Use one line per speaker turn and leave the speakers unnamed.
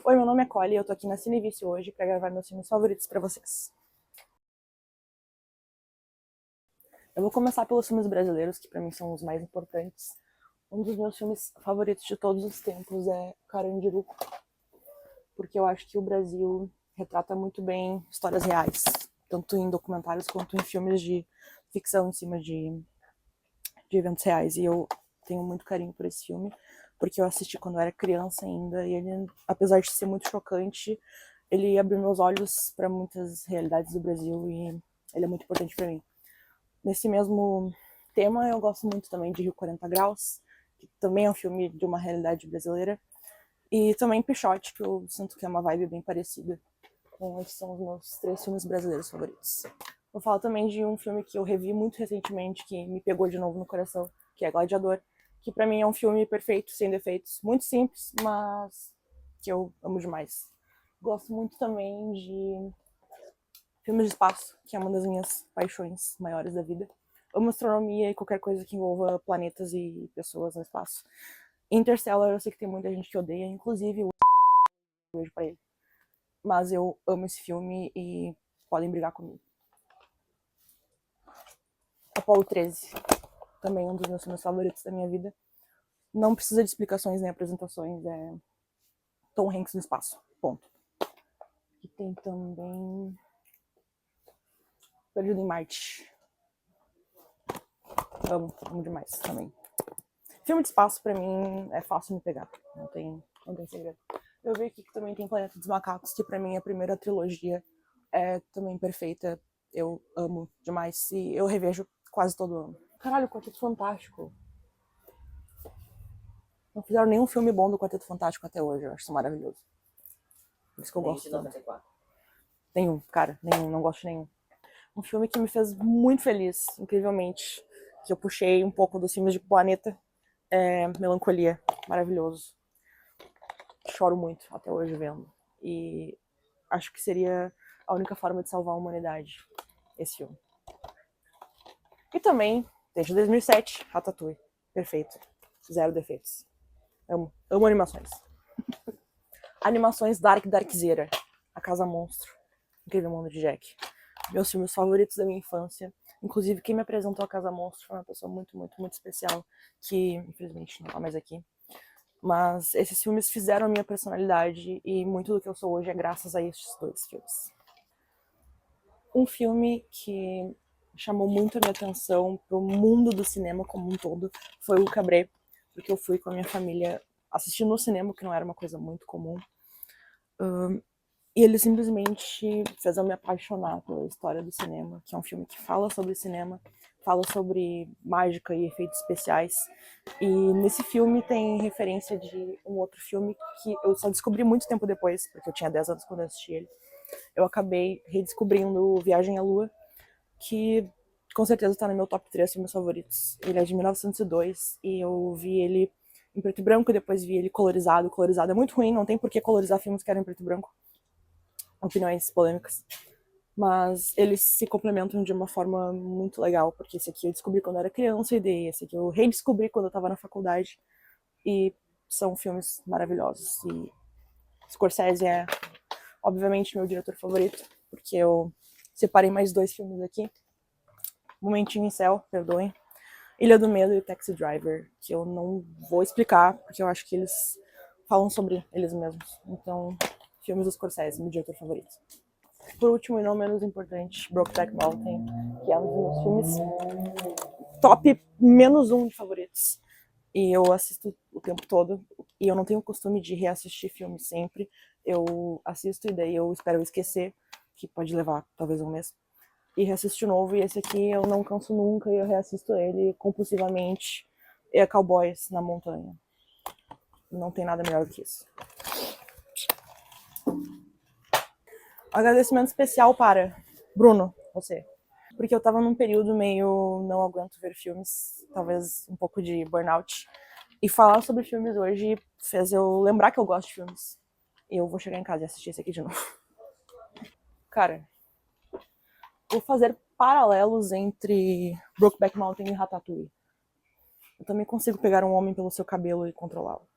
Oi, meu nome é Colly e eu tô aqui na Cinevício hoje pra gravar meus filmes favoritos pra vocês. Eu vou começar pelos filmes brasileiros, que pra mim são os mais importantes. Um dos meus filmes favoritos de todos os tempos é Carandiru, porque eu acho que o Brasil retrata muito bem histórias reais, tanto em documentários quanto em filmes de ficção em cima de eventos reais. E eu tenho muito carinho por esse filme, porque eu assisti quando eu era criança ainda, e ele, apesar de ser muito chocante, ele abriu meus olhos para muitas realidades do Brasil e ele é muito importante para mim. Nesse mesmo tema, eu gosto muito também de Rio 40 Graus, que também é um filme de uma realidade brasileira, e também Pixote, que eu sinto que é uma vibe bem parecida. Então, esses são os meus 3 filmes brasileiros favoritos. Vou falar também de um filme que eu revi muito recentemente, que me pegou de novo no coração, que é Gladiador, que pra mim é um filme perfeito, sem defeitos, muito simples, mas que eu amo demais. Gosto muito também de filmes de espaço, que é uma das minhas paixões maiores da vida. Amo astronomia e qualquer coisa que envolva planetas e pessoas no espaço. Interstellar, eu sei que tem muita gente que odeia, inclusive o beijo pra ele. Mas eu amo esse filme e podem brigar comigo. Apollo 13, também um dos meus filmes favoritos da minha vida. Não precisa de explicações nem apresentações, é Tom Hanks no espaço, ponto. E tem também Perdido em Marte. Amo demais também. Filme de espaço, pra mim, é fácil me pegar, não tem segredo. Eu vi aqui que também tem Planeta dos Macacos, que pra mim a primeira trilogia é também perfeita. Eu amo demais e eu revejo quase todo ano. Caralho, Quarteto Fantástico. Não fizeram nenhum filme bom do Quarteto Fantástico até hoje, eu acho isso maravilhoso. Por isso que eu gosto tanto. Nenhum, cara, nenhum, não gosto de nenhum. Um filme que me fez muito feliz, incrivelmente, que eu puxei um pouco dos filmes de Planeta, é Melancolia, maravilhoso. Choro muito até hoje vendo. E acho que seria a única forma de salvar a humanidade, esse filme. E também, desde 2007, Ratatouille. Perfeito. Zero defeitos. Amo animações. Animações Darkzera. A Casa Monstro. Incrível Mundo de Jack. Meus filmes favoritos da minha infância. Inclusive, quem me apresentou a Casa Monstro foi uma pessoa muito, muito, muito especial, que infelizmente não tá mais aqui. Mas esses filmes fizeram a minha personalidade e muito do que eu sou hoje é graças a esses 2 filmes. Um filme que chamou muito a minha atenção pro mundo do cinema como um todo foi o Cabré, porque eu fui com a minha família assistir no cinema, que não era uma coisa muito comum. E ele simplesmente fez eu me apaixonar pela história do cinema, que é um filme que fala sobre cinema, fala sobre mágica e efeitos especiais. E nesse filme tem referência de um outro filme que eu só descobri muito tempo depois, porque eu tinha 10 anos quando eu assisti ele. Eu acabei redescobrindo Viagem à Lua, que com certeza está no meu top 3 filmes favoritos. Ele é de 1902 e eu vi ele em preto e branco e depois vi ele colorizado. Colorizado é muito ruim, não tem por que colorizar filmes que eram em preto e branco. Opiniões polêmicas, mas eles se complementam de uma forma muito legal, porque esse aqui eu descobri quando eu era criança e esse aqui eu redescobri quando eu estava na faculdade, e são filmes maravilhosos. E Scorsese é obviamente meu diretor favorito, porque eu separei mais 2 filmes aqui. Momentinho em Céu, perdoem. Ilha do Medo e Taxi Driver, que eu não vou explicar, porque eu acho que eles falam sobre eles mesmos. Então, filmes do Scorsese, meu diretor favorito. Por último e não menos importante, Brokeback Mountain, que é um dos meus filmes top menos 1 de favoritos. E eu assisto o tempo todo, e eu não tenho o costume de reassistir filmes sempre. Eu assisto e daí eu espero esquecer, que pode levar talvez um mês, e reassisto de novo. E esse aqui eu não canso nunca e eu reassisto ele compulsivamente. É Cowboys na Montanha. Não tem nada melhor do que isso. Agradecimento especial para Bruno, você. Porque eu tava num período meio não aguento ver filmes, talvez um pouco de burnout. E falar sobre filmes hoje fez eu lembrar que eu gosto de filmes. E eu vou chegar em casa e assistir esse aqui de novo. Cara, vou fazer paralelos entre Brokeback Mountain e Ratatouille. Eu também consigo pegar um homem pelo seu cabelo e controlá-lo.